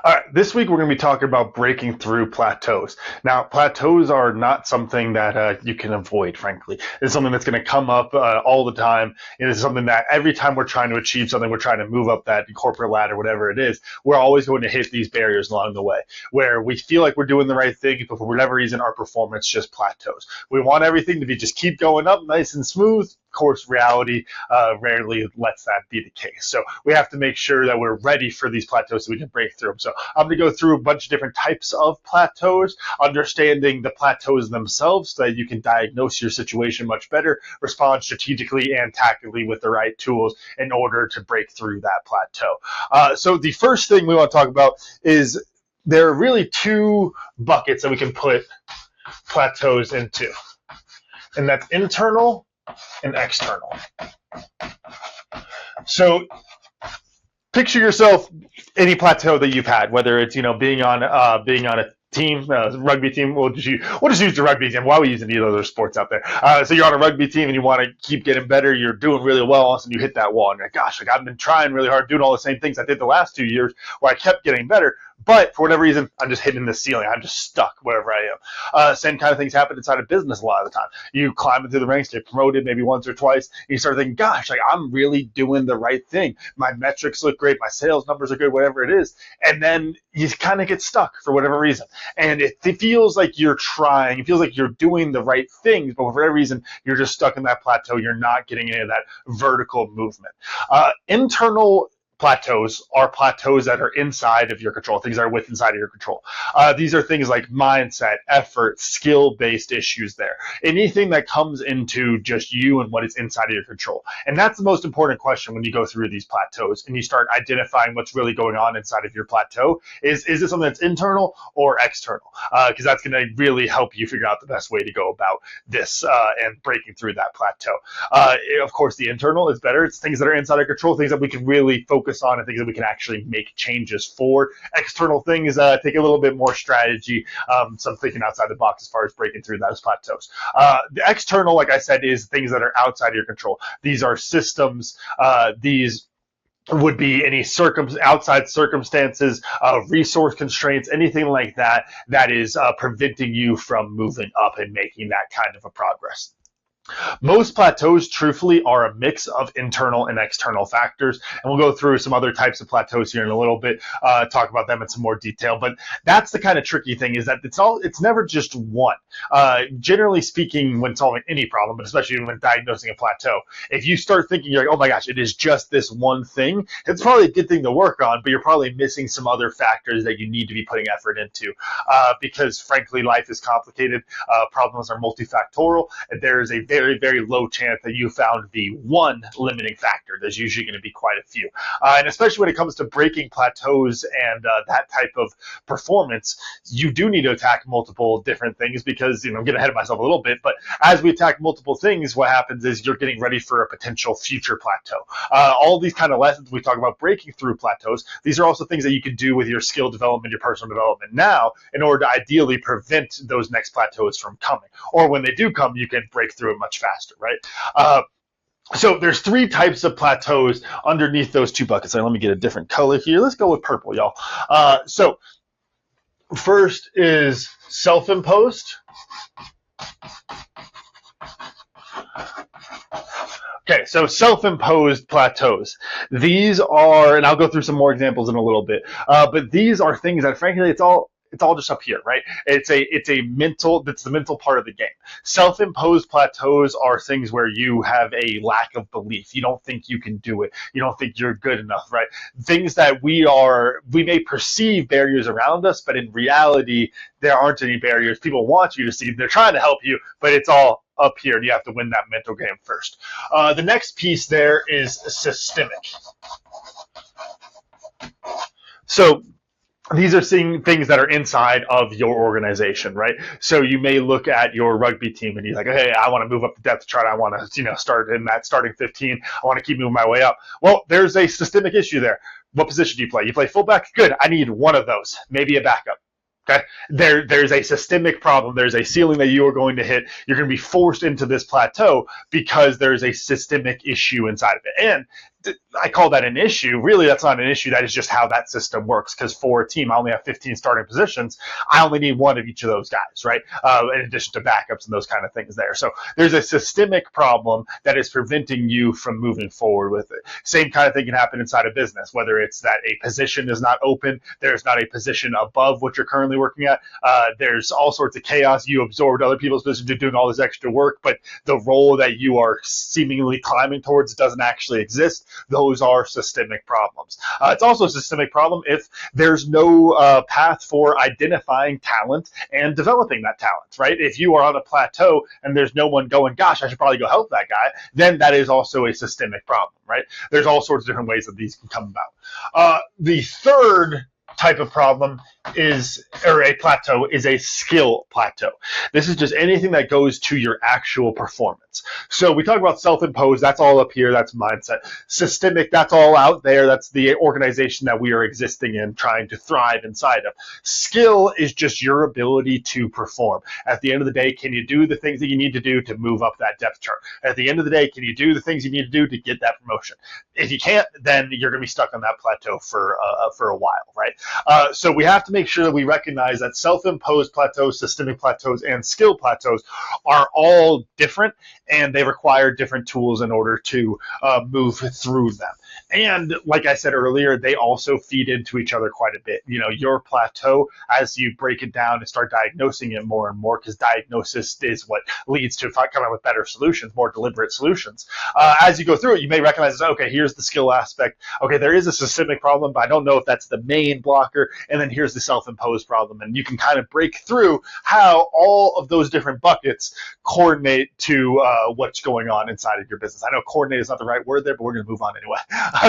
All right, this week we're going to be talking about breaking through plateaus. Now, plateaus are not something that you can avoid, frankly. It's something that's going to come up all the time. And it's something that every time we're trying to achieve something, we're trying to move up that corporate ladder, whatever it is, we're always going to hit these barriers along the way where we feel like we're doing the right thing, but for whatever reason, our performance just plateaus. We want everything to be just keep going up nice and smooth. Of course, reality rarely lets that be the case. So we have to make sure that we're ready for these plateaus so we can break through them. So I'm going to go through a bunch of different types of plateaus, understanding the plateaus themselves so that you can diagnose your situation much better, respond strategically and tactically with the right tools in order to break through that plateau. So the first thing we want to talk about is there are really two buckets that we can put plateaus into, and that's internal and external. So picture yourself any plateau that you've had, whether it's being on a team, rugby team. We'll just use the rugby team. Why are we using any other sports out there? So you're on a rugby team and you want to keep getting better. You're doing really well, all of a sudden you hit that wall and you're like, gosh, I've been trying really hard, doing all the same things I did the last 2 years where I kept getting better. But for whatever reason, I'm just hitting the ceiling. I'm just stuck wherever I am. Same kind of things happen inside of business a lot of the time. You climb into the ranks, get promoted maybe once or twice, and you start thinking, gosh, I'm really doing the right thing. My metrics look great. My sales numbers are good, whatever it is. And then you kind of get stuck for whatever reason. And it feels like you're trying. It feels like you're doing the right things, but for whatever reason, you're just stuck in that plateau. You're not getting any of that vertical movement. Internal plateaus are plateaus that are inside of your control, things that are inside of your control. These are things like mindset, effort, skill-based issues there. Anything that comes into just you and what is inside of your control. And that's the most important question when you go through these plateaus and you start identifying what's really going on inside of your plateau. Is it something that's internal or external? Because that's going to really help you figure out the best way to go about this and breaking through that plateau. Of course, the internal is better. It's things that are inside our control, things that we can really focus on and things that we can actually make changes for. External things take a little bit more strategy, some thinking outside the box as far as breaking through those plateaus. The external, like I said, is things that are outside of your control. These are systems. These would be any outside circumstances, resource constraints, anything like that that is preventing you from moving up and making that kind of a progress. Most plateaus, truthfully, are a mix of internal and external factors, and we'll go through some other types of plateaus here in a little bit, talk about them in some more detail, but that's the kind of tricky thing, is that it's never just one. Generally speaking, when solving any problem, but especially when diagnosing a plateau, if you start thinking, you're like, oh my gosh, it is just this one thing, it's probably a good thing to work on, but you're probably missing some other factors that you need to be putting effort into, because frankly, life is complicated, problems are multifactorial, and there is a very, very low chance that you found the one limiting factor. There's usually going to be quite a few. And especially when it comes to breaking plateaus and that type of performance, you do need to attack multiple different things because, I'm getting ahead of myself a little bit, but as we attack multiple things, what happens is you're getting ready for a potential future plateau. All these kind of lessons we talk about breaking through plateaus, these are also things that you can do with your skill development, your personal development now in order to ideally prevent those next plateaus from coming. Or when they do come, you can break through it much faster, right? So there's three types of plateaus underneath those two buckets. So let me get a different color here. Let's go with purple, y'all. So first is self-imposed. Okay, so self-imposed plateaus. These are, and I'll go through some more examples in a little bit, but these are things that frankly, it's all just up here, right? That's the mental part of the game. Self-imposed plateaus are things where you have a lack of belief. You don't think you can do it. You don't think you're good enough, right? Things that we may perceive barriers around us, but in reality, there aren't any barriers. People want you to see, they're trying to help you, but it's all up here, and you have to win that mental game first. The next piece there is systemic. So these are things that are inside of your organization, right? So you may look at your rugby team and you're like, hey, I want to move up the depth chart. I want to, start in that starting 15. I want to keep moving my way up. Well, there's a systemic issue there. What position do you play? You play fullback? Good. I need one of those, maybe a backup. Okay, there's a systemic problem. There's a ceiling that you are going to hit. You're going to be forced into this plateau because there's a systemic issue inside of it. And I call that an issue. Really, that's not an issue. That is just how that system works. Because for a team, I only have 15 starting positions. I only need one of each of those guys, right? In addition to backups and those kind of things there. So there's a systemic problem that is preventing you from moving forward with it. Same kind of thing can happen inside a business, whether it's that a position is not open, there's not a position above what you're currently working at. There's all sorts of chaos. You absorbed other people's positions, you're doing all this extra work, but the role that you are seemingly climbing towards doesn't actually exist. Those are systemic problems. It's also a systemic problem if there's no path for identifying talent and developing that talent, right? If you are on a plateau and there's no one going, gosh, I should probably go help that guy, then that is also a systemic problem, right? There's all sorts of different ways that these can come about. The third type of problem is, or a plateau, is a skill plateau. This is just anything that goes to your actual performance. So we talk about self-imposed, that's all up here, that's mindset. Systemic, that's all out there, that's the organization that we are existing in, trying to thrive inside of. Skill is just your ability to perform. At the end of the day, can you do the things that you need to do to move up that depth chart? At the end of the day, can you do the things you need to do to get that promotion? If you can't, then you're going to be stuck on that plateau for a while, right? So we have to make sure that we recognize that self-imposed plateaus, systemic plateaus, and skill plateaus are all different, and they require different tools in order to move through them. And like I said earlier, they also feed into each other quite a bit. You know, your plateau, as you break it down and start diagnosing it more and more, because diagnosis is what leads to coming up with better solutions, more deliberate solutions. As you go through it, you may recognize, okay, here's the skill aspect. Okay, there is a systemic problem, but I don't know if that's the main blocker. And then here's the self-imposed problem. And you can kind of break through how all of those different buckets coordinate to what's going on inside of your business. I know coordinate is not the right word there, but we're going to move on anyway.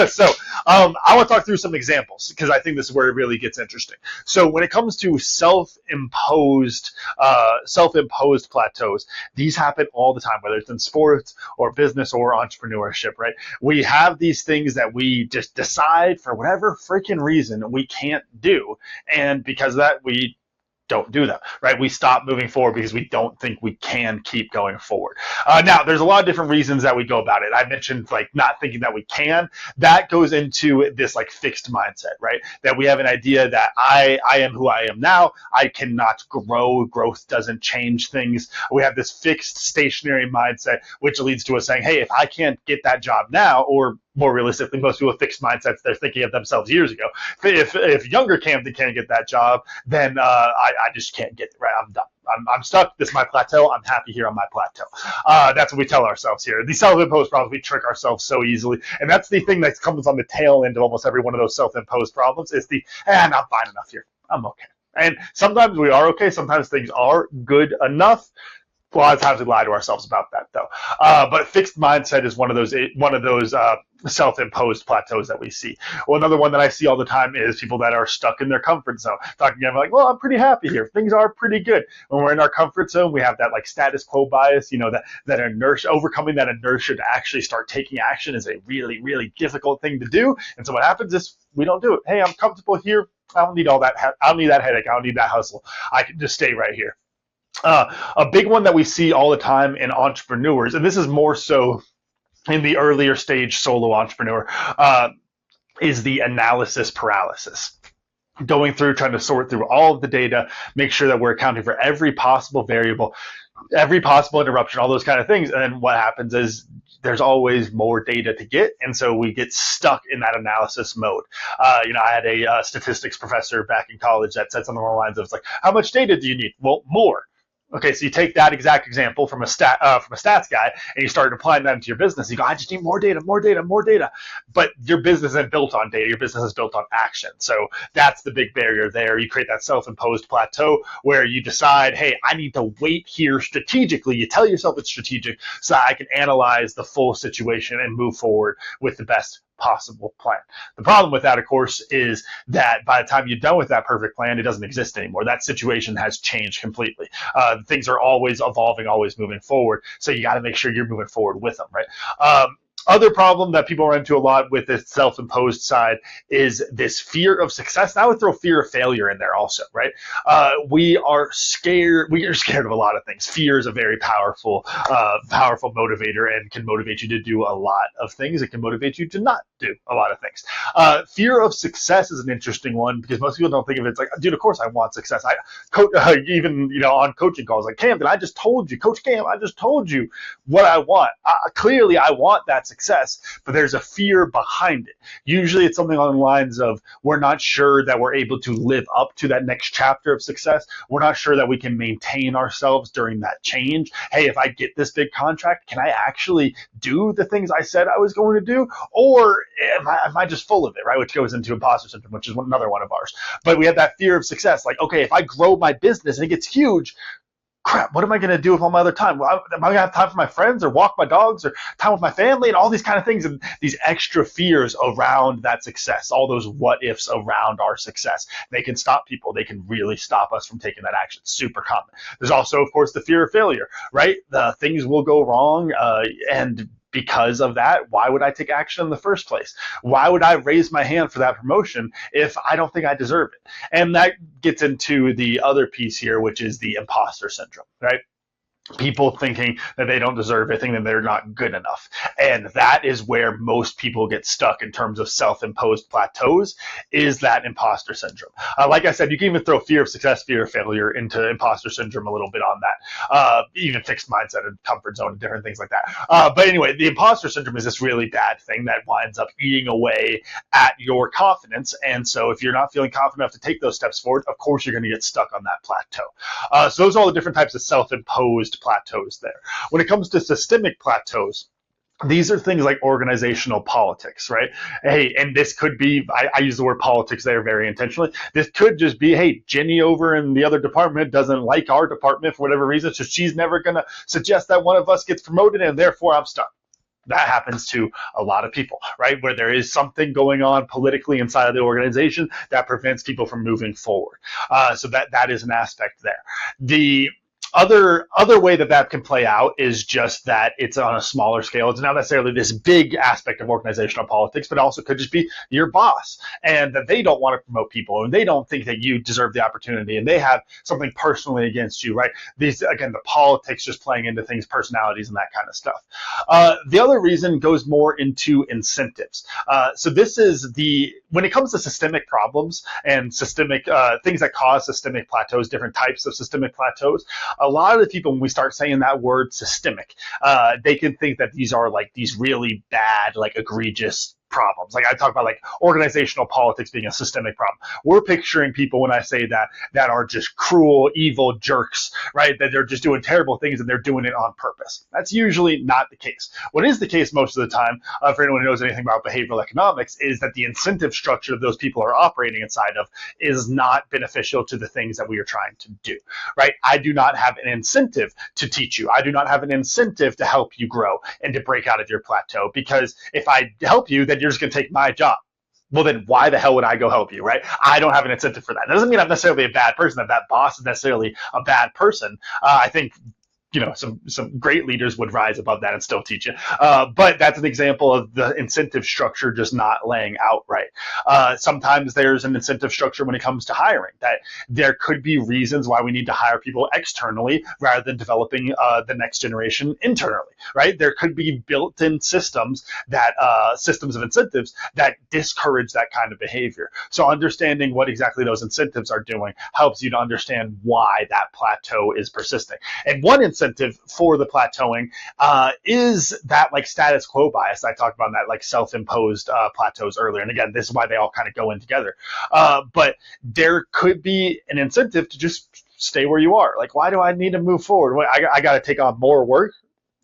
So I want to talk through some examples because I think this is where it really gets interesting. So when it comes to self-imposed plateaus, these happen all the time, whether it's in sports or business or entrepreneurship, right? We have these things that we just decide for whatever freaking reason we can't do. And because of that, we don't do them, right? We stop moving forward because we don't think we can keep going forward. Now, there's a lot of different reasons that we go about it. I mentioned like not thinking that we can. That goes into this like fixed mindset, right? That we have an idea that I am who I am now. I cannot grow. Growth doesn't change things. We have this fixed stationary mindset, which leads to us saying, hey, if I can't get that job now, or more realistically, most people with fixed mindsets, they're thinking of themselves years ago. If younger Camden can't get that job, then I just can't get it, right? I'm done. I'm stuck. This is my plateau. I'm happy here on my plateau. That's what we tell ourselves here. These self-imposed problems, we trick ourselves so easily. And that's the thing that comes on the tail end of almost every one of those self-imposed problems is I'm not fine enough here. I'm okay. And sometimes we are okay. Sometimes things are good enough. A lot of times we lie to ourselves about that, though. But fixed mindset is one of those self-imposed plateaus that we see. Well, another one that I see all the time is people that are stuck in their comfort zone. Talking about like, well, I'm pretty happy here. Things are pretty good. When we're in our comfort zone, we have that like status quo bias. You know, that inertia, overcoming that inertia to actually start taking action is a really, really difficult thing to do. And so what happens is we don't do it. Hey, I'm comfortable here. I don't need all that. I don't need that headache. I don't need that hustle. I can just stay right here. A big one that we see all the time in entrepreneurs, and this is more so in the earlier stage solo entrepreneur, is the analysis paralysis. Going through, trying to sort through all of the data, make sure that we're accounting for every possible variable, every possible interruption, all those kind of things. And then what happens is there's always more data to get, and so we get stuck in that analysis mode. I had a statistics professor back in college that said something along the lines of, like, how much data do you need? Well, more. Okay, so you take that exact example from a stats guy, and you start applying that into your business. You go, I just need more data, more data, more data. But your business isn't built on data. Your business is built on action. So that's the big barrier there. You create that self-imposed plateau where you decide, hey, I need to wait here strategically. You tell yourself it's strategic so that I can analyze the full situation and move forward with the best possible plan. The problem with that, of course, is that by the time you're done with that perfect plan, it doesn't exist anymore. That situation has changed completely. Things are always evolving, always moving forward. So you got to make sure you're moving forward with them, right? Other problem that people run into a lot with this self-imposed side is this fear of success. And I would throw fear of failure in there also, right? We are scared of a lot of things. Fear is a very powerful motivator and can motivate you to do a lot of things. It can motivate you to not do a lot of things. Fear of success is an interesting one because most people don't think of it. It's like, dude, of course I want success. Even on coaching calls, like, Camden, I just told you, Coach Cam, I just told you what I want. Clearly, I want that success, but there's a fear behind it. Usually, it's something along the lines of we're not sure that we're able to live up to that next chapter of success. We're not sure that we can maintain ourselves during that change. Hey, if I get this big contract, can I actually do the things I said I was going to do? Or am I just full of it, right? Which goes into imposter syndrome, which is another one of ours. But we have that fear of success. Like, okay, if I grow my business and it gets huge, crap, what am I going to do with all my other time? Well, am I going to have time for my friends or walk my dogs or time with my family and all these kind of things? And these extra fears around that success, all those what ifs around our success, they can stop people. They can really stop us from taking that action. Super common. There's also, of course, the fear of failure, right? The things will go wrong, and because of that, why would I take action in the first place? Why would I raise my hand for that promotion if I don't think I deserve it? And that gets into the other piece here, which is the imposter syndrome, right? People thinking that they don't deserve it, thinking that they're not good enough. And that is where most people get stuck in terms of self-imposed plateaus, is that imposter syndrome. Like I said, you can even throw fear of success, fear of failure into imposter syndrome a little bit on that. Even fixed mindset and comfort zone and different things like that. But anyway, the imposter syndrome is this really bad thing that winds up eating away at your confidence. And so if you're not feeling confident enough to take those steps forward, of course you're going to get stuck on that plateau. So those are all the different types of self-imposed plateaus there. When it comes to systemic plateaus, these are things like organizational politics, right? Hey, and this could be, I use the word politics there very intentionally. This could just be, hey, Jenny over in the other department doesn't like our department for whatever reason, so she's never going to suggest that one of us gets promoted, and therefore I'm stuck. That happens to a lot of people, right? Where there is something going on politically inside of the organization that prevents people from moving forward. So that is an aspect there. The other way that can play out is just that it's on a smaller scale. It's not necessarily this big aspect of organizational politics, but also could just be your boss and that they don't want to promote people and they don't think that you deserve the opportunity and they have something personally against you, right? These, again, the politics just playing into things, personalities and that kind of stuff. The other reason goes more into incentives. So this is when it comes to systemic problems and systemic things that cause systemic plateaus, different types of systemic plateaus, a lot of the people, when we start saying that word systemic, they can think that these are like these really bad, like egregious problems. Like I talk about like organizational politics being a systemic problem. We're picturing people, when I say that are just cruel, evil jerks, right? That they're just doing terrible things and they're doing it on purpose. That's usually not the case. What is the case most of the time, for anyone who knows anything about behavioral economics, is that the incentive structure that those people are operating inside of is not beneficial to the things that we are trying to do, right? I do not have an incentive to teach you. I do not have an incentive to help you grow and to break out of your plateau, because if I help you, then you're just going to take my job. Well, then why the hell would I go help you, right? I don't have an incentive for that. That doesn't mean I'm necessarily a bad person, that boss is necessarily a bad person. I think some great leaders would rise above that and still teach you. But that's an example of the incentive structure just not laying out right. Sometimes there's an incentive structure when it comes to hiring, that there could be reasons why we need to hire people externally rather than developing the next generation internally, right? There could be built-in systems systems of incentives that discourage that kind of behavior. So understanding what exactly those incentives are doing helps you to understand why that plateau is persisting. And one incentive for the plateauing is that like status quo bias I talked about, in that like self-imposed plateaus earlier. And again, this is why they all kind of go in together. But there could be an incentive to just stay where you are. Like, why do I need to move forward? I got to take on more work.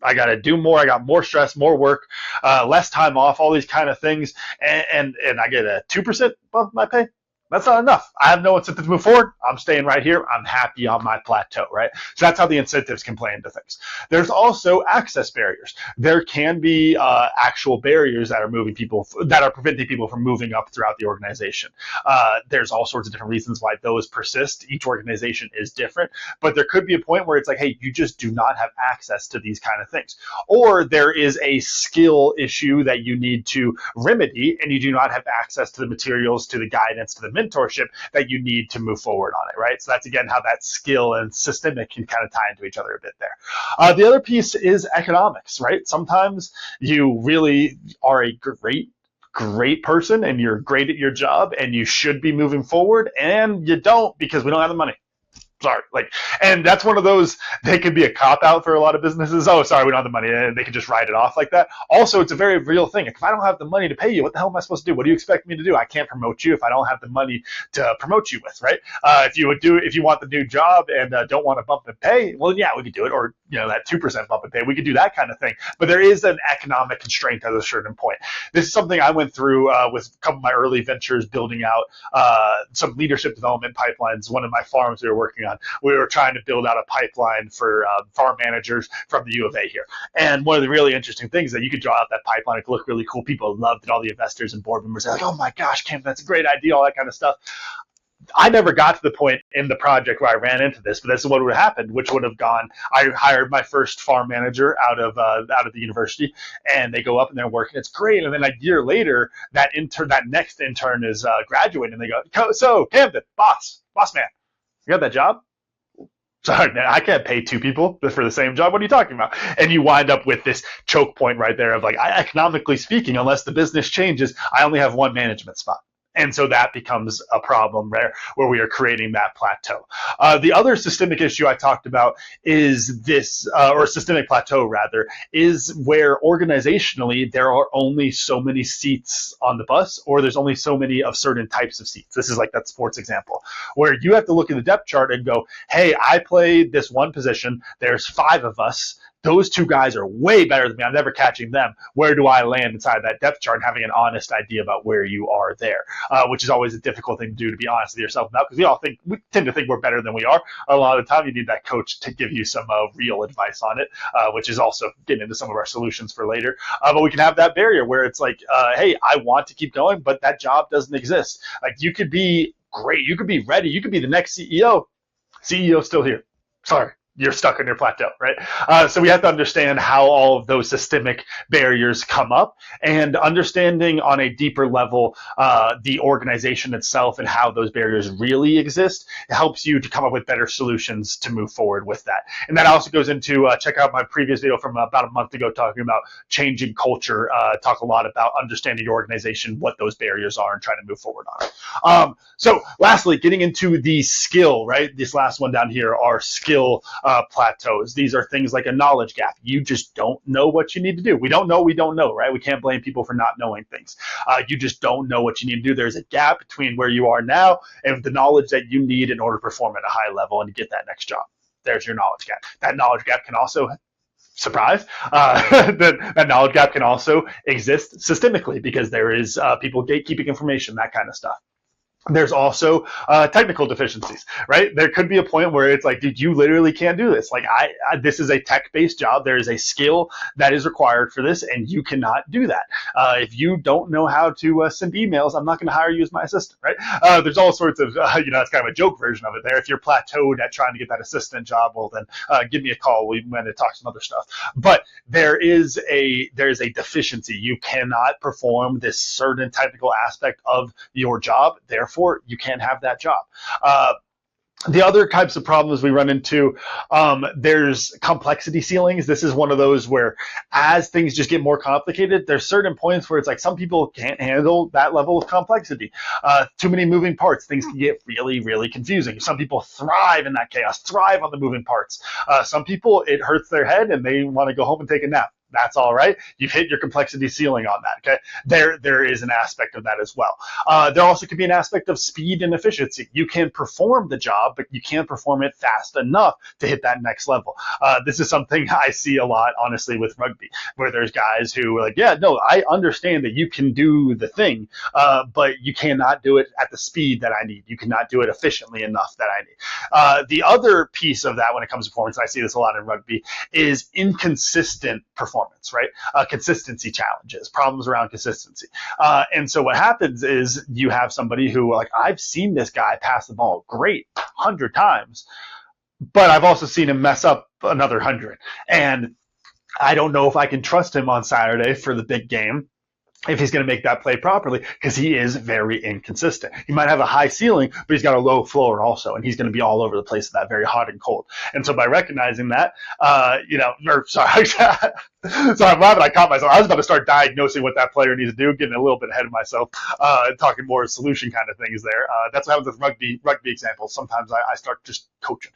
I got to do more. I got more stress, more work, less time off, all these kind of things. And I get a 2% above my pay. That's not enough. I have no incentive to move forward. I'm staying right here. I'm happy on my plateau, right? So that's how the incentives can play into things. There's also access barriers. There can be actual barriers that are preventing people from moving up throughout the organization. There's all sorts of different reasons why those persist. Each organization is different, but there could be a point where it's like, hey, you just do not have access to these kind of things. Or there is a skill issue that you need to remedy, and you do not have access to the materials, to the guidance, to the mentorship that you need to move forward on it, right? So that's, again, how that skill and systemic can kind of tie into each other a bit there. The other piece is economics, right? Sometimes you really are a great great person and you're great at your job and you should be moving forward, and you don't because we don't have the money. Sorry. And that's one of those, they could be a cop out for a lot of businesses. Oh, sorry, we don't have the money. And they can just write it off like that. Also, it's a very real thing. If I don't have the money to pay you, what the hell am I supposed to do? What do you expect me to do? I can't promote you if I don't have the money to promote you with, right? If you want the new job and don't want to bump in pay, well, yeah, we could do it. Or, that 2% bump in pay, we could do that kind of thing. But there is an economic constraint at a certain point. This is something I went through with a couple of my early ventures, building out some leadership development pipelines. One of my farms we were working on, we were trying to build out a pipeline for farm managers from the U of A here. And one of the really interesting things that you could draw out that pipeline, it could look really cool. People loved it. All the investors and board members are like, oh my gosh, Cam, that's a great idea, all that kind of stuff. I never got to the point in the project where I ran into this, but this is what would have happened, which would have gone, I hired my first farm manager out of the university, and they go up and they're working. It's great. And then a year later, that next intern is graduating, and they go, so Camden, boss man, you got that job? Sorry, man, I can't pay two people for the same job. What are you talking about? And you wind up with this choke point right there of economically speaking, unless the business changes, I only have one management spot. And so that becomes a problem there where we are creating that plateau. The other systemic issue I talked about is this, or systemic plateau rather, is where organizationally there are only so many seats on the bus, or there's only so many of certain types of seats. This is like that sports example where you have to look at the depth chart and go, hey, I played this one position. There's 5 of us. Those 2 guys are way better than me. I'm never catching them. Where do I land inside that depth chart? And having an honest idea about where you are there, which is always a difficult thing to do, to be honest with yourself about, because we tend to think we're better than we are. A lot of the time, you need that coach to give you some real advice on it, which is also getting into some of our solutions for later. But we can have that barrier where it's like, hey, I want to keep going, but that job doesn't exist. Like, you could be great. You could be ready. You could be the next CEO. CEO's still here. Sorry. You're stuck on your plateau, right? So we have to understand how all of those systemic barriers come up, and understanding on a deeper level the organization itself and how those barriers really exist. It helps you to come up with better solutions to move forward with that. And that also goes into, check out my previous video from about a month ago talking about changing culture, talk a lot about understanding your organization, what those barriers are, and trying to move forward on it. So lastly, getting into the skill, right? This last one down here are skill plateaus. These are things like a knowledge gap. You just don't know what you need to do. We don't know, right? We can't blame people for not knowing things. You just don't know what you need to do. There's a gap between where you are now and the knowledge that you need in order to perform at a high level and to get that next job. There's your knowledge gap. That knowledge gap can also, surprise, that knowledge gap can also exist systemically because there is people gatekeeping information, that kind of stuff. There's also technical deficiencies, right? There could be a point where it's like, dude, you literally can't do this. Like, this is a tech-based job. There is a skill that is required for this, and you cannot do that. If you don't know how to send emails, I'm not going to hire you as my assistant, right? There's all sorts of, it's kind of a joke version of it there. If you're plateaued at trying to get that assistant job, well, then give me a call. We want to talk some other stuff. But there is a deficiency. You cannot perform this certain technical aspect of your job. Therefore, you can't have that job. The other types of problems we run into, there's complexity ceilings. This is one of those where as things just get more complicated, there's certain points where it's like some people can't handle that level of complexity. Too many moving parts. Things can get really, really confusing. Some people thrive in that chaos, thrive on the moving parts. Some people, it hurts their head and they want to go home and take a nap. That's all right. You've hit your complexity ceiling on that. Okay. There is an aspect of that as well. There also could be an aspect of speed and efficiency. You can perform the job, but you can't perform it fast enough to hit that next level. This is something I see a lot, honestly, with rugby, where there's guys who are like, yeah, no, I understand that you can do the thing, but you cannot do it at the speed that I need. You cannot do it efficiently enough that I need. The other piece of that when it comes to performance, I see this a lot in rugby, is inconsistent performance. Right? Consistency challenges, problems around consistency. And so what happens is you have somebody who, like, I've seen this guy pass the ball great 100 times, but I've also seen him mess up another 100. And I don't know if I can trust him on Saturday for the big game if he's going to make that play properly, because he is very inconsistent. He might have a high ceiling, but he's got a low floor also, and he's going to be all over the place with that, very hot and cold. And so by recognizing that, So I'm laughing. I caught myself. I was about to start diagnosing what that player needs to do, getting a little bit ahead of myself, talking more solution kind of things there. That's what happens with rugby examples. Sometimes I start just coaching.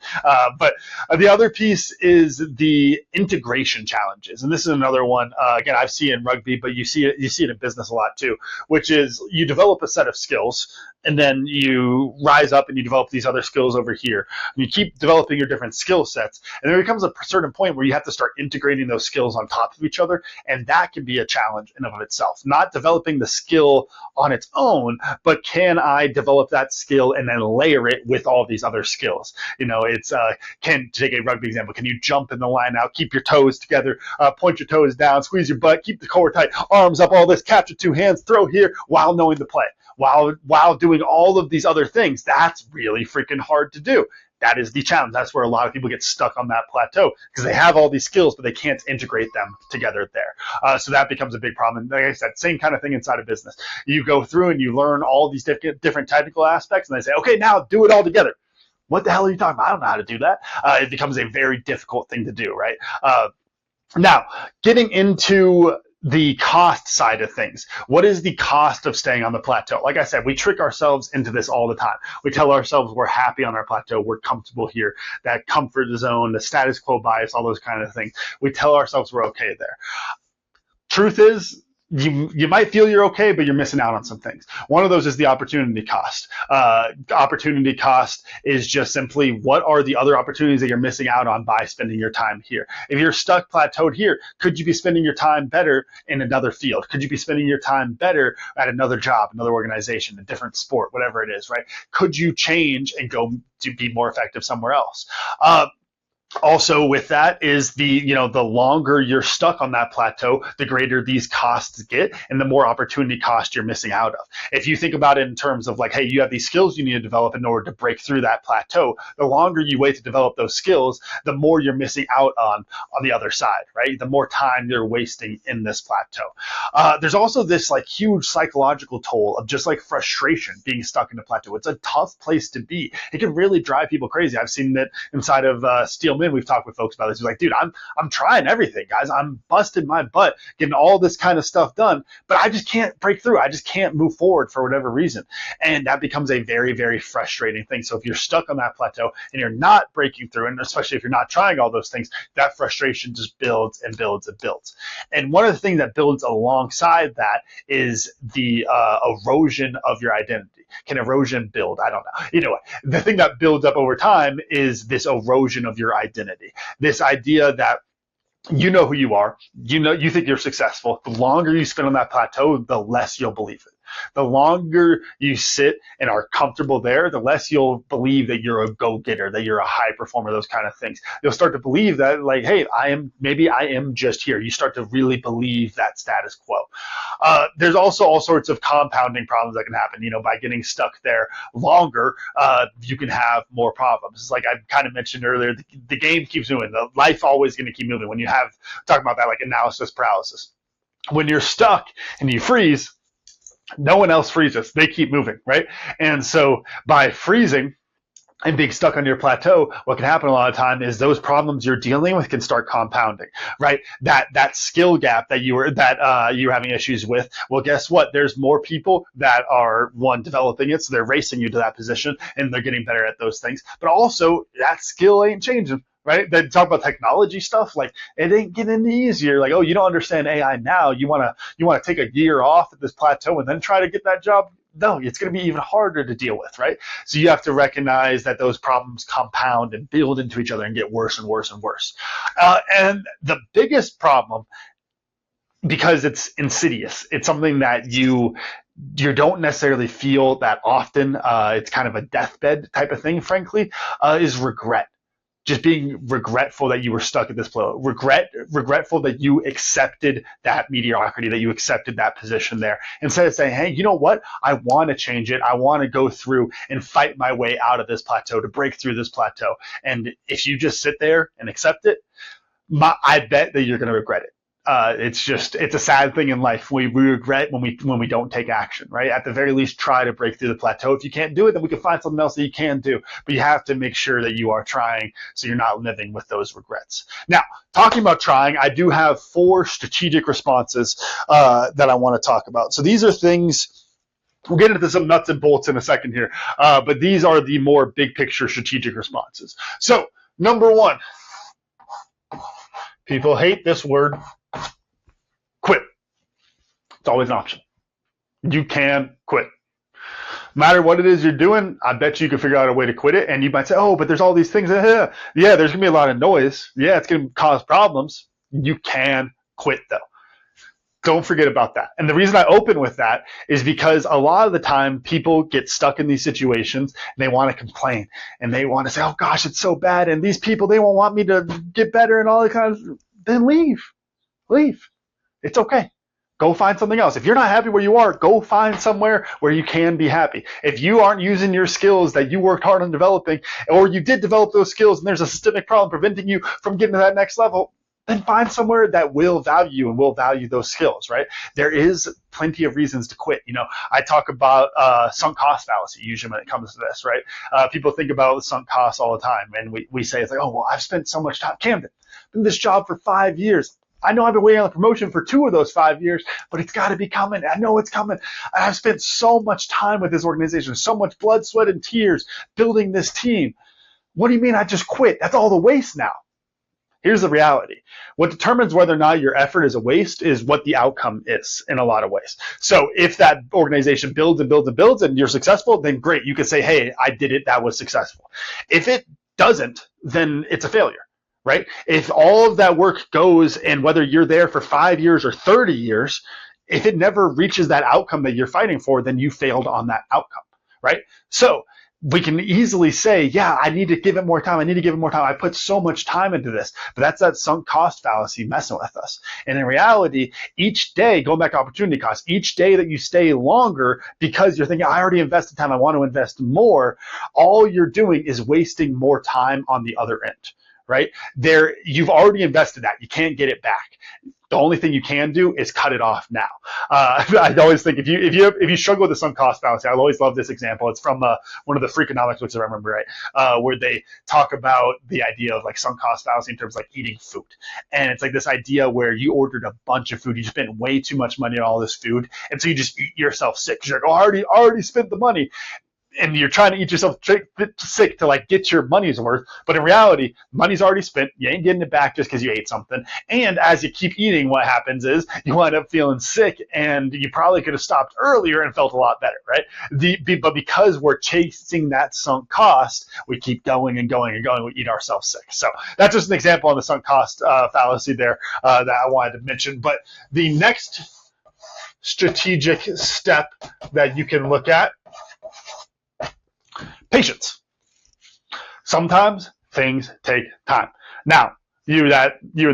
But the other piece is the integration challenges, and this is another one. Again, I've seen it in rugby, but you see it in business a lot too, which is you develop a set of skills, and then you rise up and you develop these other skills over here. And you keep developing your different skill sets, and there becomes a certain point where you have to start integrating those skills on top of each other, and that can be a challenge in and of itself. Not developing the skill on its own, but can I develop that skill and then layer it with all these other skills? It's can take a rugby example. Can you jump in the line out, keep your toes together, point your toes down, squeeze your butt, keep the core tight, arms up, all this, catch with two hands, throw here while knowing the play. While doing all of these other things, that's really freaking hard to do. That is the challenge. That's where a lot of people get stuck on that plateau because they have all these skills, but they can't integrate them together there. So that becomes a big problem. And like I said, same kind of thing inside of business. You go through and you learn all these different technical aspects, and they say, okay, now do it all together. What the hell are you talking about? I don't know how to do that. It becomes a very difficult thing to do, right? Now, getting into the cost side of things. What is the cost of staying on the plateau? Like I said, we trick ourselves into this all the time. We tell ourselves we're happy on our plateau, we're comfortable here, that comfort zone, the status quo bias, all those kind of things. We tell ourselves we're okay there. Truth is, you might feel you're okay, but you're missing out on some things. One of those is the opportunity cost. Opportunity cost is just simply what are the other opportunities that you're missing out on by spending your time here. If you're stuck plateaued here, could you be spending your time better in another field? Could you be spending your time better at another job, another organization, a different sport, whatever it is, right? Could you change and go to be more effective somewhere else? Also with that is the longer you're stuck on that plateau, the greater these costs get and the more opportunity cost you're missing out of. If you think about it in terms of like, hey, you have these skills you need to develop in order to break through that plateau, the longer you wait to develop those skills, the more you're missing out on the other side, right? The more time you're wasting in this plateau. There's also this like huge psychological toll of just like frustration being stuck in a plateau. It's a tough place to be. It can really drive people crazy. I've seen that inside of Steel Min. We've talked with folks about this. He's like, dude, I'm trying everything, guys. I'm busting my butt, getting all this kind of stuff done, but I just can't break through. I just can't move forward for whatever reason. And that becomes a very, very frustrating thing. So if you're stuck on that plateau and you're not breaking through, and especially if you're not trying all those things, that frustration just builds and builds and builds. And one of the things that builds alongside that is the erosion of your identity. Can erosion build? I don't know. The thing that builds up over time is this erosion of your identity. This idea that you know who you are, you think you're successful. The longer you spend on that plateau, the less you'll believe it. The longer you sit and are comfortable there, the less you'll believe that you're a go-getter, that you're a high performer, those kind of things. You'll start to believe that, like, hey, I am just here. You start to really believe that status quo. There's also all sorts of compounding problems that can happen. By getting stuck there longer, you can have more problems. It's like I kind of mentioned earlier, the game keeps moving. The life always going to keep moving. When you have, talking about that, like analysis paralysis. When you're stuck and you freeze, no one else freezes. They keep moving, right? And so by freezing and being stuck on your plateau, what can happen a lot of time is those problems you're dealing with can start compounding, right? That skill gap that you're having issues with. Well, guess what? There's more people that are developing it, so they're racing you to that position, and they're getting better at those things. But also, that skill ain't changing. Right? They talk about technology stuff, like it ain't getting any easier. Like, oh, you don't understand AI now. You wanna take a year off at this plateau and then try to get that job? No, it's going to be even harder to deal with, right? So you have to recognize that those problems compound and build into each other and get worse and worse and worse. And the biggest problem, because it's insidious, it's something that you don't necessarily feel that often. It's kind of a deathbed type of thing, frankly, is regret. Just being regretful that you were stuck at this flow. Regretful that you accepted that mediocrity, that you accepted that position there. Instead of saying, hey, you know what? I want to change it. I want to go through and fight my way out of this plateau, to break through this plateau. And if you just sit there and accept it, I bet that you're going to regret it. It's a sad thing in life. We regret when we don't take action, right? At the very least, try to break through the plateau. If you can't do it, then we can find something else that you can do. But you have to make sure that you are trying, so you're not living with those regrets. Now, talking about trying, I do have 4 strategic responses that I want to talk about. So these are things. We'll get into some nuts and bolts in a second here, but these are the more big picture strategic responses. So, number 1, people hate this word, quit. It's always an option. You can quit. No matter what it is you're doing, I bet you can figure out a way to quit it. And you might say, oh, but there's all these things. Yeah, there's going to be a lot of noise. Yeah, it's going to cause problems. You can quit, though. Don't forget about that. And the reason I open with that is because a lot of the time people get stuck in these situations and they want to complain and they want to say, oh gosh, it's so bad. And these people, they won't want me to get better and all that kind of, then leave. It's okay. Go find something else. If you're not happy where you are, go find somewhere where you can be happy. If you aren't using your skills that you worked hard on developing, or you did develop those skills and there's a systemic problem preventing you from getting to that next level, then find somewhere that will value you and will value those skills, right? There is plenty of reasons to quit. I talk about sunk cost fallacy usually when it comes to this, right? People think about sunk costs all the time, and we say, it's like, oh, well, I've spent so much time. Camden, been in this job for 5 years. I know I've been waiting on the promotion for 2 of those 5 years, but it's got to be coming. I know it's coming. I've spent so much time with this organization, so much blood, sweat, and tears building this team. What do you mean I just quit? That's all the waste now. Here's the reality. What determines whether or not your effort is a waste is what the outcome is in a lot of ways. So if that organization builds and builds and builds and you're successful, then great. You can say, hey, I did it. That was successful. If it doesn't, then it's a failure, right? If all of that work goes, and whether you're there for 5 years or 30 years, if it never reaches that outcome that you're fighting for, then you failed on that outcome, right? So we can easily say, yeah, I need to give it more time. I put so much time into this. But that's that sunk cost fallacy messing with us. And in reality, each day, going back to opportunity cost, each day that you stay longer because you're thinking, I already invested time, I want to invest more, all you're doing is wasting more time on the other end, right? You've already invested that. You can't get it back. The only thing you can do is cut it off now. I always think if you struggle with the sunk cost fallacy, I always love this example. It's from one of the Freakonomics books, if I remember right, where they talk about the idea of like sunk cost fallacy in terms of like eating food. And it's like this idea where you ordered a bunch of food, you spent way too much money on all this food, and so you just eat yourself sick. You're like, oh, I already spent the money. And you're trying to eat yourself sick to like get your money's worth. But in reality, money's already spent. You ain't getting it back just because you ate something. And as you keep eating, what happens is you wind up feeling sick, and you probably could have stopped earlier and felt a lot better, right? But because we're chasing that sunk cost, we keep going and going and going. We eat ourselves sick. So that's just an example on the sunk cost fallacy there that I wanted to mention. But the next strategic step that you can look at, patience. Sometimes things take time. Now, you in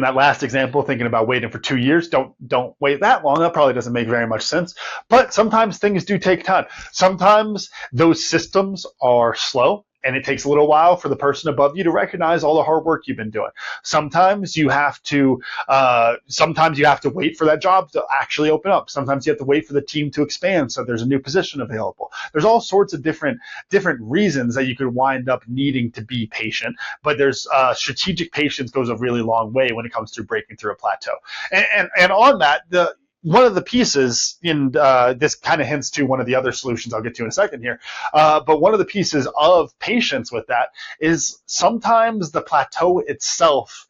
that last example, thinking about waiting for 2 years, don't wait that long. That probably doesn't make very much sense. But sometimes things do take time. Sometimes those systems are slow, and it takes a little while for the person above you to recognize all the hard work you've been doing. Sometimes you have to wait for that job to actually open up. Sometimes you have to wait for the team to expand so there's a new position available. There's all sorts of different reasons that you could wind up needing to be patient, but there's strategic patience goes a really long way when it comes to breaking through a plateau. And on that, one of the pieces in this kind of hints to one of the other solutions I'll get to in a second here, but one of the pieces of patience with that is sometimes the plateau itself,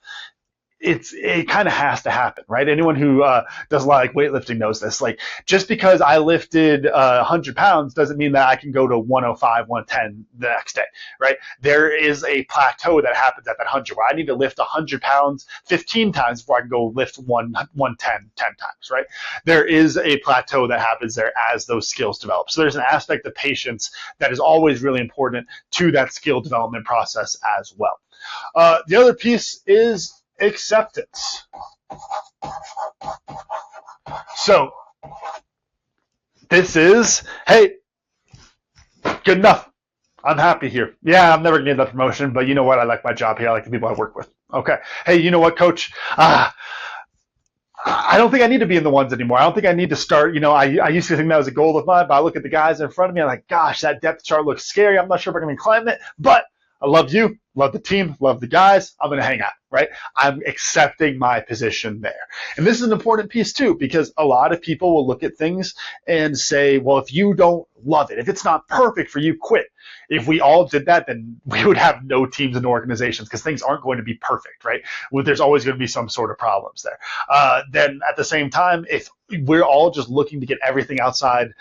it kind of has to happen, right? Anyone who does a lot of weightlifting knows this. Like, just because I lifted 100 pounds doesn't mean that I can go to 105, 110 the next day, right? There is a plateau that happens at that 100 where I need to lift 100 pounds 15 times before I can go lift 110 10 times, right? There is a plateau that happens there as those skills develop. So there's an aspect of patience that is always really important to that skill development process as well. The other piece is acceptance. So this is, hey, good enough. I'm happy here. Yeah, I'm never going to get that promotion, but you know what? I like my job here. I like the people I work with. Okay. Hey, you know what, coach? I don't think I need to be in the ones anymore. I don't think I need to start. I used to think that was a goal of mine, but I look at the guys in front of me. I'm like, gosh, that depth chart looks scary. I'm not sure if I'm going to climb it, but I love you, love the team, love the guys. I'm going to hang out, right? I'm accepting my position there. And this is an important piece too, because a lot of people will look at things and say, well, if you don't love it, if it's not perfect for you, quit. If we all did that, then we would have no teams and organizations because things aren't going to be perfect, right? Well, there's always going to be some sort of problems there. Then at the same time, if we're all just looking to get everything outside,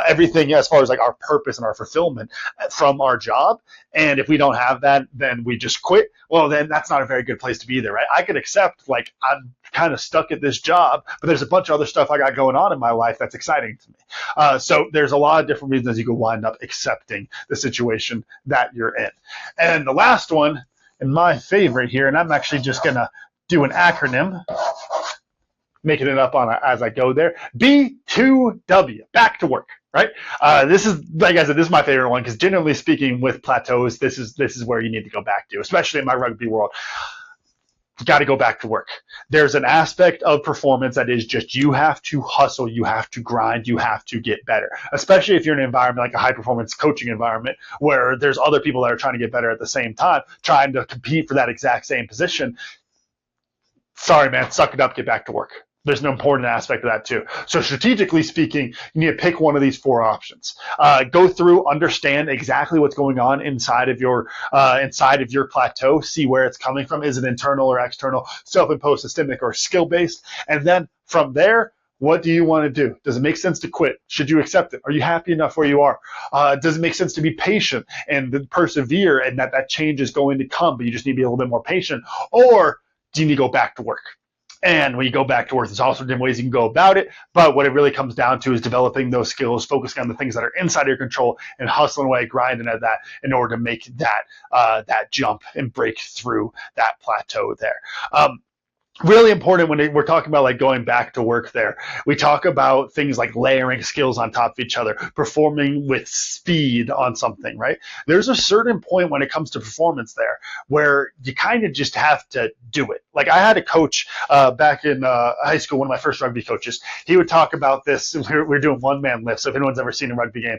everything as far as like our purpose and our fulfillment from our job, and if we don't have that, then we just quit. Well, then that's not a very good place to be either, right? I can accept like I'm kind of stuck at this job, but there's a bunch of other stuff I got going on in my life that's exciting to me. So there's a lot of different reasons you could wind up accepting the situation that you're in. And the last one, and my favorite here, and I'm actually just going to do an acronym, making it up on as I go there. B2W, back to work, right? This is, like I said, this is my favorite one because generally speaking with Plateaus, this is where you need to go back to, especially in my rugby world. You got to go back to work. There's an aspect of performance that is just you have to hustle, you have to grind, you have to get better, especially if you're in an environment like a high-performance coaching environment where there's other people that are trying to get better at the same time, trying to compete for that exact same position. Sorry, man, suck it up, get back to work. There's an important aspect of that too. So strategically speaking, you need to pick one of these four options. Go through, understand exactly what's going on inside of your plateau. See where it's coming from. Is it internal or external, self-imposed, systemic, or skill-based? And then from there, what do you want to do? Does it make sense to quit? Should you accept it? Are you happy enough where you are? Does it make sense to be patient and persevere, and that change is going to come, but you just need to be a little bit more patient? Or do you need to go back to work? And when you go back to work, there's also different ways you can go about it. But what it really comes down to is developing those skills, focusing on the things that are inside of your control, and hustling away, grinding at that in order to make that jump and break through that plateau there. Really important when we're talking about like going back to work there. We talk about things like layering skills on top of each other, performing with speed on something, right? There's a certain point when it comes to performance there where you kind of just have to do it. Like I had a coach back in high school, one of my first rugby coaches. He would talk about this. We're doing one-man lifts. So if anyone's ever seen a rugby game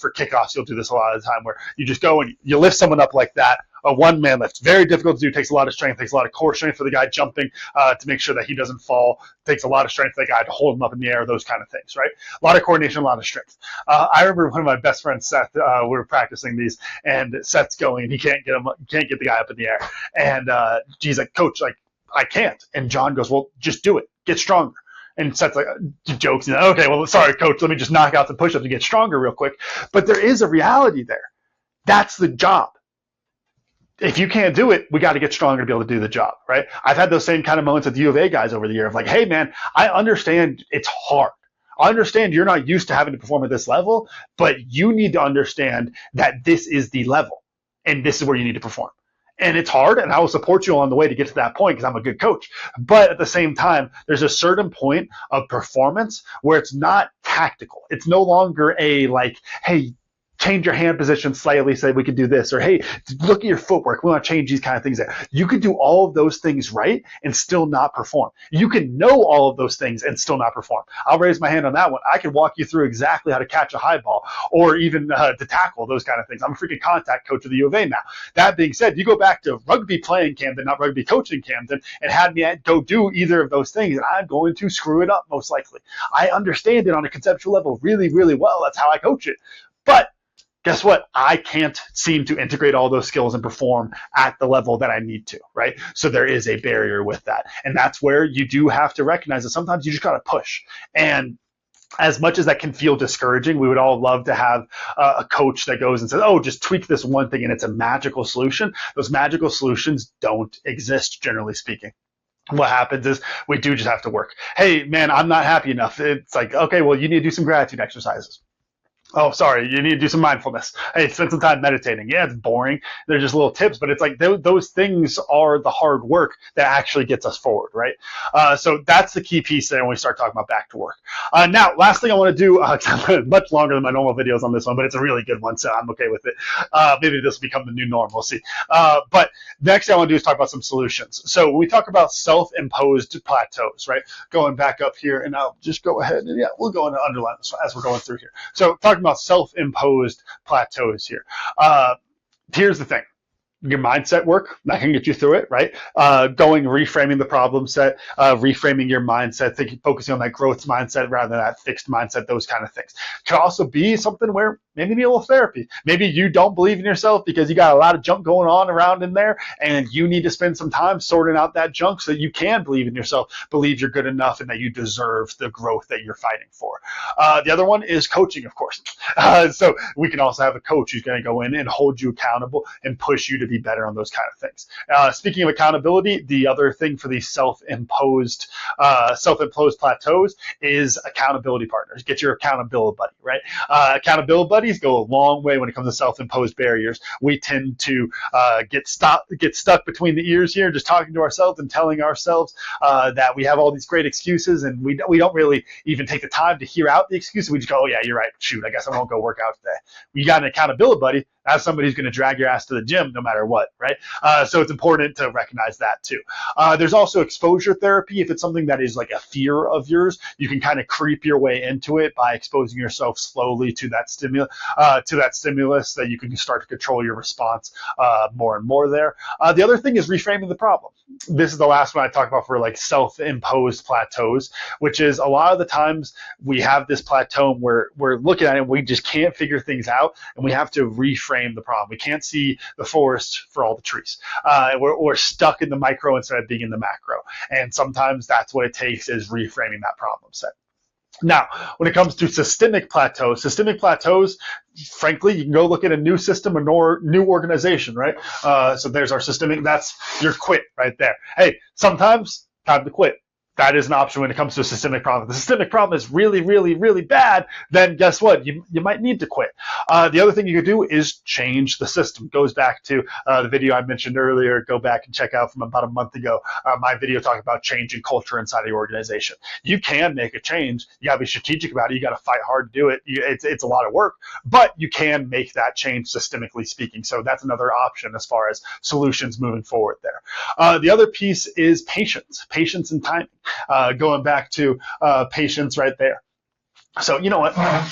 for kickoffs, you'll do this a lot of the time where you just go and you lift someone up like that. A one-man lift, very difficult to do, takes a lot of strength, takes a lot of core strength for the guy jumping to make sure that he doesn't fall, takes a lot of strength for the guy to hold him up in the air, those kind of things, right? A lot of coordination, a lot of strength. I remember one of my best friends, Seth, we were practicing these, and Seth's going, and he can't get the guy up in the air. And he's like, Coach, like, I can't. And John goes, well, just do it. Get stronger. And Seth's like, jokes, okay, well, sorry, Coach, let me just knock out some push-ups and get stronger real quick. But there is a reality there. That's the job. If you can't do it, we got to get stronger to be able to do the job, right? I've had those same kind of moments with the U of A guys over the year of like, hey, man, I understand it's hard. I understand you're not used to having to perform at this level, but you need to understand that this is the level and this is where you need to perform. And it's hard, and I will support you along the way to get to that point because I'm a good coach. But at the same time, there's a certain point of performance where it's not tactical. It's no longer a like, hey, change your hand position slightly, say we could do this, or hey, look at your footwork. We want to change these kind of things there. You could do all of those things right and still not perform. You can know all of those things and still not perform. I'll raise my hand on that one. I can walk you through exactly how to catch a high ball or even to tackle, those kind of things. I'm a freaking contact coach of the U of A now. That being said, you go back to rugby playing Camden, not rugby coaching Camden, and have me go do either of those things, and I'm going to screw it up most likely. I understand it on a conceptual level really, really well. That's how I coach it. But guess what? I can't seem to integrate all those skills and perform at the level that I need to, right? So there is a barrier with that. And that's where you do have to recognize that sometimes you just got to push. And as much as that can feel discouraging, we would all love to have a coach that goes and says, oh, just tweak this one thing and it's a magical solution. Those magical solutions don't exist, generally speaking. What happens is we do just have to work. Hey, man, I'm not happy enough. It's like, okay, well, you need to do some gratitude exercises. Oh, sorry. You need to do some mindfulness. Hey, spend some time meditating. Yeah, it's boring. They're just little tips, but it's like those things are the hard work that actually gets us forward, right? So that's the key piece there when we start talking about back to work. Now, last thing I want to do, much longer than my normal videos on this one, but it's a really good one, so I'm okay with it. Maybe this will become the new norm. We'll see. But next thing I want to do is talk about some solutions. So when we talk about self-imposed plateaus, right? Going back up here, and I'll just go ahead and we'll go into underline this as we're going through here. So talking about self-imposed plateaus here. Here's the thing. Your mindset work, that can get you through it, right? Reframing the problem set, reframing your mindset, focusing on that growth mindset rather than that fixed mindset, those kind of things. Could also be something where maybe need a little therapy. Maybe you don't believe in yourself because you got a lot of junk going on around in there, and you need to spend some time sorting out that junk so that you can believe in yourself, believe you're good enough, and that you deserve the growth that you're fighting for. The other one is coaching, of course. So we can also have a coach who's going to go in and hold you accountable and push you to be better on those kind of things. Speaking of accountability, the other thing for these self-imposed plateaus is accountability partners. Get your accountability buddy, right? Accountability buddies go a long way when it comes to self-imposed barriers. We tend to get stuck between the ears here, just talking to ourselves and telling ourselves that we have all these great excuses, and we don't really even take the time to hear out the excuses. We just go, oh yeah, you're right. Shoot, I guess I won't go work out today. You got an accountability buddy. That's somebody who's going to drag your ass to the gym no matter what, right? So it's important to recognize that too. There's also exposure therapy. If it's something that is like a fear of yours, you can kind of creep your way into it by exposing yourself slowly to that stimulus, that you can start to control your response more and more there. The other thing is reframing the problem. This is the last one I talk about for like self-imposed plateaus, which is a lot of the times we have this plateau where we're looking at it and we just can't figure things out, and we have to reframe the problem. We can't see the forest for all the trees. We're stuck in the micro instead of being in the macro, and sometimes that's what it takes is reframing that problem set. Now, when it comes to systemic plateaus, frankly, you can go look at a new system or new organization, right? So there's our systemic, that's your quit right there. Hey, sometimes time to quit. That is an option when it comes to a systemic problem. If the systemic problem is really, really, really bad, then guess what? You might need to quit. The other thing you could do is change the system. It goes back to the video I mentioned earlier. Go back and check out from about a month ago, my video talking about changing culture inside of your organization. You can make a change. You got to be strategic about it. You got to fight hard to do it. It's a lot of work, but you can make that change systemically speaking. So that's another option as far as solutions moving forward there. The other piece is patience and timing. Going back to patience right there. So you know what? I'm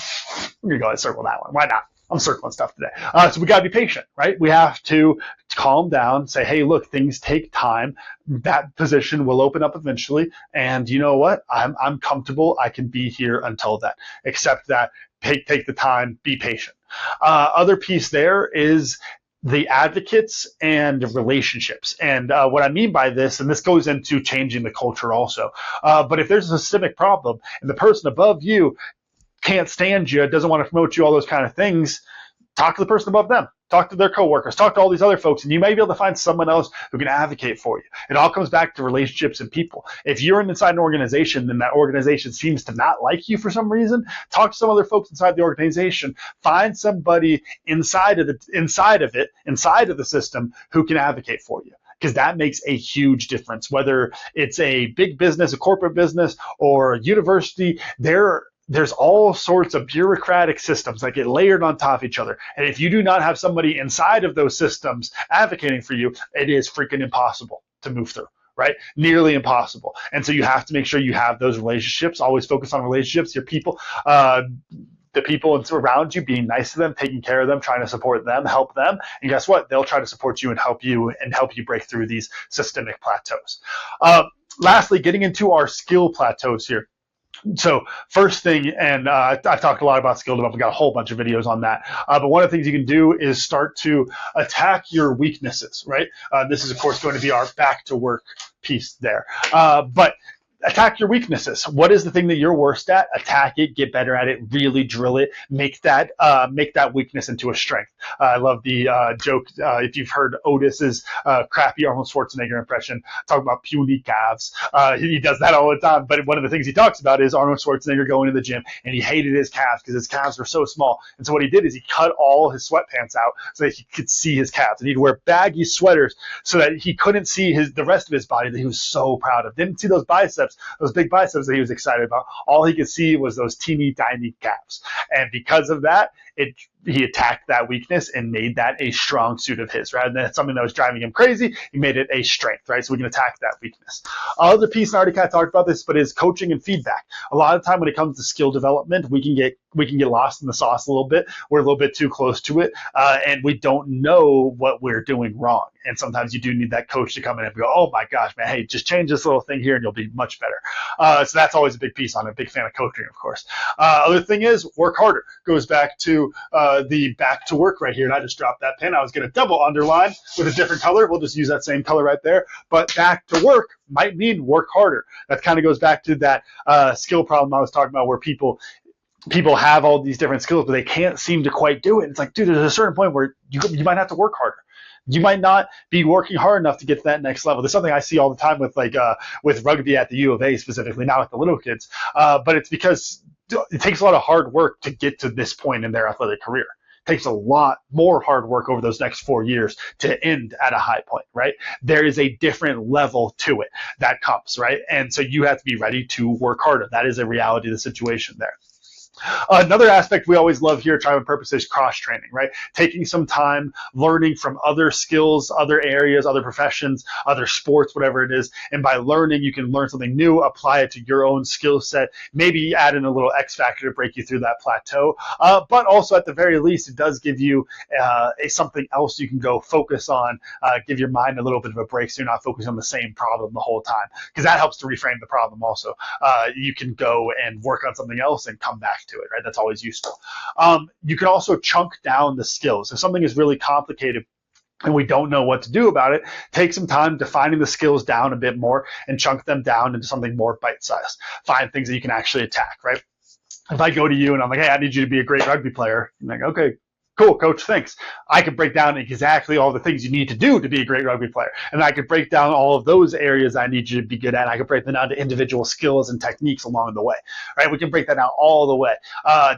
going to go ahead and circle that one. Why not? I'm circling stuff today. So we got to be patient, right? We have to calm down, say, hey, look, things take time. That position will open up eventually. And you know what? I'm comfortable. I can be here until then. Accept that. Take the time. Be patient. Other piece there is the advocates and relationships. And what I mean by this, and this goes into changing the culture also, but if there's a systemic problem and the person above you can't stand you, doesn't want to promote you, all those kind of things, talk to the person above them. Talk to their coworkers, talk to all these other folks, and you may be able to find someone else who can advocate for you. It all comes back to relationships and people. If you're inside an organization and that organization seems to not like you for some reason, talk to some other folks inside the organization. Find somebody inside of the system who can advocate for you, because that makes a huge difference. Whether it's a big business, a corporate business, or a university, there's all sorts of bureaucratic systems that get layered on top of each other. And if you do not have somebody inside of those systems advocating for you, it is freaking impossible to move through, right? Nearly impossible. And so you have to make sure you have those relationships. Always focus on relationships, your people, the people around you, being nice to them, taking care of them, trying to support them, help them. And guess what? They'll try to support you and help you break through these systemic plateaus. Lastly, getting into our skill plateaus here. So first thing, and I've talked a lot about skill development, got a whole bunch of videos on that. But one of the things you can do is start to attack your weaknesses, right? This is, of course, going to be our back to work piece there. But attack your weaknesses. What is the thing that you're worst at? Attack it, get better at it, really drill it, make that weakness into a strength. I love the joke, if you've heard Otis's crappy Arnold Schwarzenegger impression, talking about puny calves. He does that all the time, but one of the things he talks about is Arnold Schwarzenegger going to the gym, and he hated his calves because his calves were so small. And so what he did is he cut all his sweatpants out so that he could see his calves, and he'd wear baggy sweaters so that he couldn't see the rest of his body that he was so proud of. Didn't see those biceps, those big biceps that he was excited about. All he could see was those teeny tiny calves. And because of that, he attacked that weakness and made that a strong suit of his. Rather than something that was driving him crazy, he made it a strength, right? So we can attack that weakness. Other piece, and I already kind of talked about this, but is coaching and feedback. A lot of time when it comes to skill development, we can get lost in the sauce a little bit. We're a little bit too close to it, and we don't know what we're doing wrong. And sometimes you do need that coach to come in and go, oh my gosh, man, hey, just change this little thing here and you'll be much better. So that's always a big piece on it. Big fan of coaching, of course. Other thing is work harder. Goes back to the back to work right here. And I just dropped that pen. I was going to double underline with a different color. We'll just use that same color right there. But back to work might mean work harder. That kind of goes back to that skill problem I was talking about, where people have all these different skills, but they can't seem to quite do it. It's like, dude, there's a certain point where you might have to work harder. You might not be working hard enough to get to that next level. There's something I see all the time with rugby at the U of A specifically, not with the little kids, but it's because it takes a lot of hard work to get to this point in their athletic career. It takes a lot more hard work over those next 4 years to end at a high point, right? There is a different level to it that comes, right? And so you have to be ready to work harder. That is a reality of the situation there. Another aspect we always love here at Tribe and Purpose is cross-training, right? Taking some time, learning from other skills, other areas, other professions, other sports, whatever it is. And by learning, you can learn something new, apply it to your own skill set, maybe add in a little X factor to break you through that plateau. But also, at the very least, it does give you something else you can go focus on, give your mind a little bit of a break so you're not focusing on the same problem the whole time, because that helps to reframe the problem also. You can go and work on something else and come back to it, right? That's always useful. You can also chunk down the skills. If something is really complicated and we don't know what to do about it, take some time defining the skills down a bit more and chunk them down into something more bite-sized. Find things that you can actually attack, right? If I go to you and I'm like, hey, I need you to be a great rugby player, you're like, okay, cool, coach, thanks. I could break down exactly all the things you need to do to be a great rugby player. And I could break down all of those areas I need you to be good at. I could break them down to individual skills and techniques along the way, right? We can break that down all the way.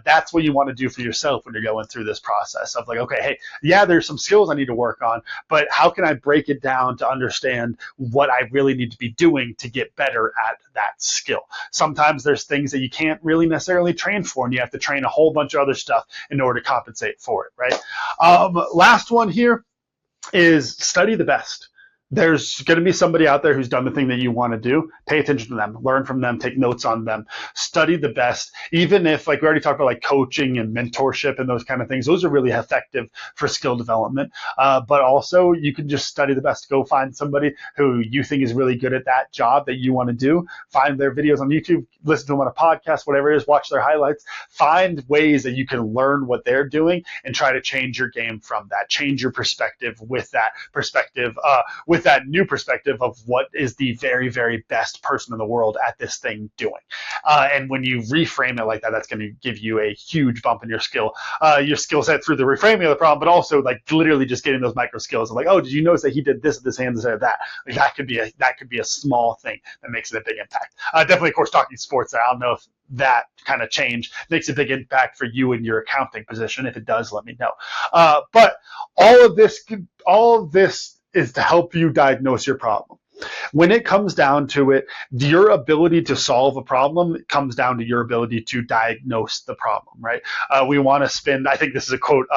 That's what you want to do for yourself when you're going through this process of like, okay, hey, yeah, there's some skills I need to work on, but how can I break it down to understand what I really need to be doing to get better at that skill? Sometimes there's things that you can't really necessarily train for, and you have to train a whole bunch of other stuff in order to compensate for it. Right. Last one here is study the best. There's going to be somebody out there who's done the thing that you want to do. Pay attention to them, learn from them, take notes on them, study the best. Even if, like we already talked about, like coaching and mentorship and those kind of things, those are really effective for skill development. But also you can just study the best. Go find somebody who you think is really good at that job that you want to do. Find their videos on YouTube, listen to them on a podcast, whatever it is, watch their highlights. Find ways that you can learn what they're doing and try to change your game from that. Change your perspective with that perspective, with that new perspective of what is the very, very best person in the world at this thing doing. And when you reframe it like that, that's going to give you a huge bump in your skill set through the reframing of the problem, but also like literally just getting those micro skills of like, oh, did you notice that he did this with his hands instead of that? Like that could be a small thing that makes it a big impact. Definitely, of course, talking sports there. I don't know if that kind of change makes a big impact for you in your accounting position. If it does, let me know. But all of this is to help you diagnose your problem. When it comes down to it, your ability to solve a problem comes down to your ability to diagnose the problem, right? We want to spend, I think this is a quote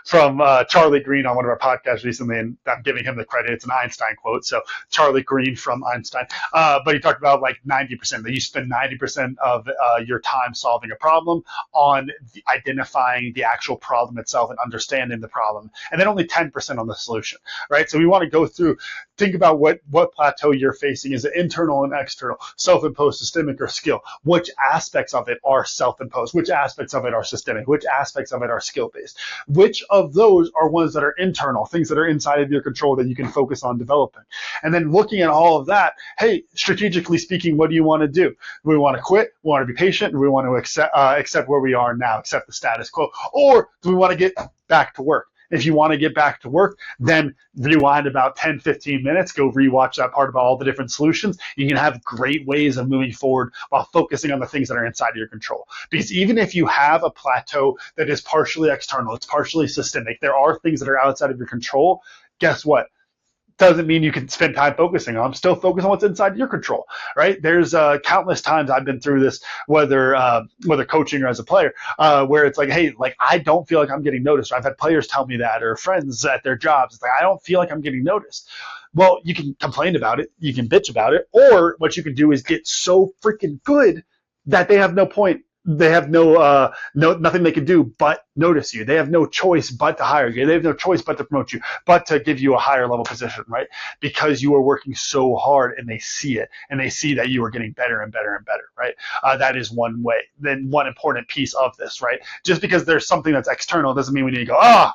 from Charlie Green on one of our podcasts recently, and I'm giving him the credit. It's an Einstein quote. So Charlie Green from Einstein. But he talked about like 90%, that you spend 90% of your time solving a problem on identifying the actual problem itself and understanding the problem, and then only 10% on the solution, right? So we want to go through, think about what plateau you're facing? Is it internal and external, self-imposed, systemic, or skill? Which aspects of it are self-imposed? Which aspects of it are systemic? Which aspects of it are skill-based? Which of those are ones that are internal, things that are inside of your control that you can focus on developing? And then looking at all of that, hey, strategically speaking, what do you want to do? Do we want to quit? We want to be patient? Do we want to accept where we are now, accept the status quo? Or do we want to get back to work? If you want to get back to work, then rewind about 10, 15 minutes, go rewatch that part about all the different solutions. You can have great ways of moving forward while focusing on the things that are inside of your control. Because even if you have a plateau that is partially external, it's partially systemic, there are things that are outside of your control, guess what? Doesn't mean you can spend time focusing on them. Still focus on what's inside your control, right? There's countless times I've been through this, whether coaching or as a player, where it's like, hey, like I don't feel like I'm getting noticed. I've had players tell me that, or friends at their jobs. It's like, I don't feel like I'm getting noticed. Well, you can complain about it, you can bitch about it, or what you can do is get so freaking good that they have no point. They have nothing they can do but notice you. They have no choice but to hire you. They have no choice but to promote you, but to give you a higher level position, right? Because you are working so hard and they see it, and they see that you are getting better and better and better, right? That is one way. Then one important piece of this, right? Just because there's something that's external doesn't mean we need to go,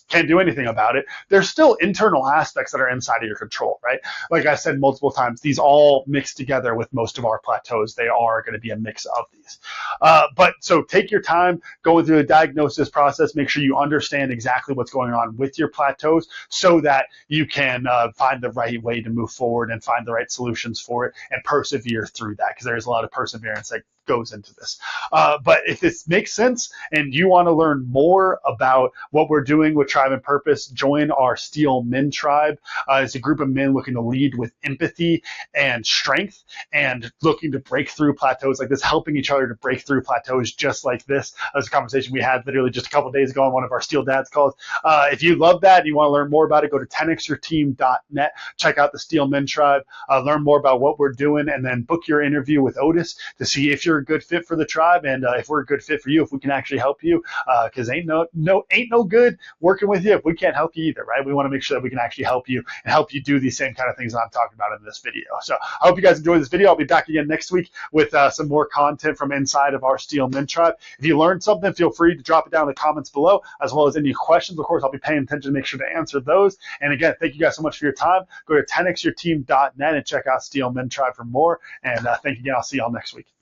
can't do anything about it. There's still internal aspects that are inside of your control, right? Like I said multiple times, these all mix together with most of our plateaus. They are going to be a mix of these. But so take your time going through the diagnosis process. Make sure you understand exactly what's going on with your plateaus so that you can find the right way to move forward and find the right solutions for it and persevere through that, because there is a lot of perseverance that goes into this. But if this makes sense and you want to learn more about what we're doing with Tribe and Purpose, join our Steel Men Tribe. It's a group of men looking to lead with empathy and strength and looking to break through plateaus like this, helping each other to break through plateaus just like this. That's a conversation we had literally just a couple days ago on one of our Steel Dads calls. If you love that and you want to learn more about it, go to 10xyourteam.net, check out the Steel Men Tribe, learn more about what we're doing, and then book your interview with Otis to see if you're a good fit for the tribe and if we're a good fit for you, if we can actually help you, because ain't no good working with you if we can't help you either, right? We want to make sure that we can actually help you and help you do these same kind of things that I'm talking about in this video. So I hope you guys enjoyed this video. I'll be back again next week with some more content from inside of our Steel Men Tribe. If you learned something, feel free to drop it down in the comments below, as well as any questions. Of course, I'll be paying attention to make sure to answer those. And again, thank you guys so much for your time. Go to 10xyourteam.net and check out Steel Men Tribe for more. And thank you again. I'll see y'all next week.